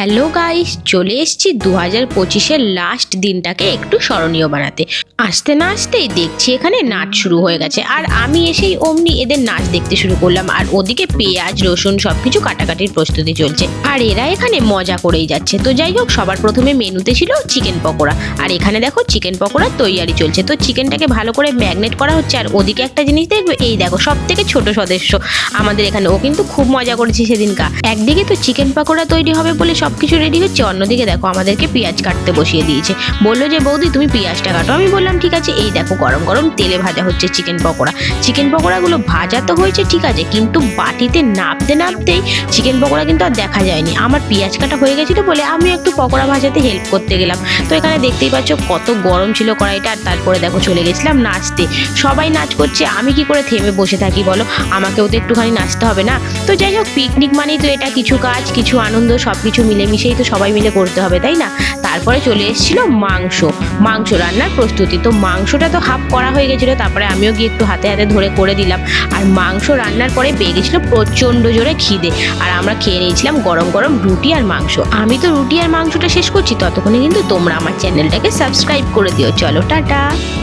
Hello guys, চলে এসেছি 2025-এর last দিনটাকে একটু স্মরণীয় বানাতে। আসতে না আসতেই দেখছি এখানে নাচ শুরু হয়ে গেছে, আর আমি এসেই অমনি এদের নাচ দেখতে শুরু করলাম। আর ওদিকে পেঁয়াজ রসুন সবকিছু কাটাকাটির প্রস্তুতি চলছে, আর এরা এখানে মজা করেই যাচ্ছে। তো যাই হোক, সবার প্রথমে মেনুতে ছিল চিকেন পকোড়া, আর এখানে দেখো চিকেন পকোড়ার তৈয়ারি চলছে। তো চিকেনটাকে ভালো করে ম্যাগনেট করা হচ্ছে। আর ওদিকে একটা জিনিস দেখবে, এই দেখো সব থেকে ছোট সদস্য আমাদের এখানে, ও কিন্তু খুব মজা করেছে সেদিনকা। একদিকে তো চিকেন পকোড়া তৈরি হবে বলে সবকিছু রেডি হচ্ছে, অন্যদিকে দেখো আমাদেরকে পেঁয়াজ কাটতে বসিয়ে দিয়েছে। বললো যে বৌদি তুমি পেঁয়াজটা কাটো। আমি বললাম ঠিক আছে। এই দেখো গরম গরম তেলে ভাজা হচ্ছে চিকেন পকোড়া। চিকেন পকোড়াগুলো ভাজা তো হয়েছে ঠিক আছে, কিন্তু বাটিতে নাবতে নাবতেই চিকেন পকোড়া কিন্তু আর দেখা যায়নি। আমার পেঁয়াজ কাটা হয়ে গেছিলো বলে আমি একটু পকোড়া ভাজাতে হেল্প করতে গেলাম। তো এখানে দেখতেই পাচ্ছ কত গরম ছিল কড়াইটা। আর তারপরে দেখো চলে গেছিলাম নাচতে। সবাই নাচ করছে, আমি কি করে থেমে বসে থাকি বলো? আমাকেও তো একটুখানি নাচতে হবে না? তো যাই হোক, পিকনিক মানেই তো এটা কিছু কাজ কিছু আনন্দ সবকিছু মিলেমিশেই তো সবাই মিলে করতে হবে, তাই না? তারপরে চলে এসেছিল মাংস রান্নার প্রস্তুতি। তো মাংসটা তো হাফ করা হয়ে গেছিলো, তারপরে আমিও গিয়ে একটু হাতে হাতে ধরে করে দিলাম। আর মাংস রান্নার পরে পেয়ে গেছিলো প্রচণ্ড জোরে খিদে, আর আমরা খেয়ে নিয়েছিলাম গরম গরম রুটি আর মাংস। আমি তো রুটি আর মাংসটা শেষ করছি, ততক্ষণে কিন্তু তোমরা আমার চ্যানেলটাকে সাবস্ক্রাইব করে দিও। চলো টাটা।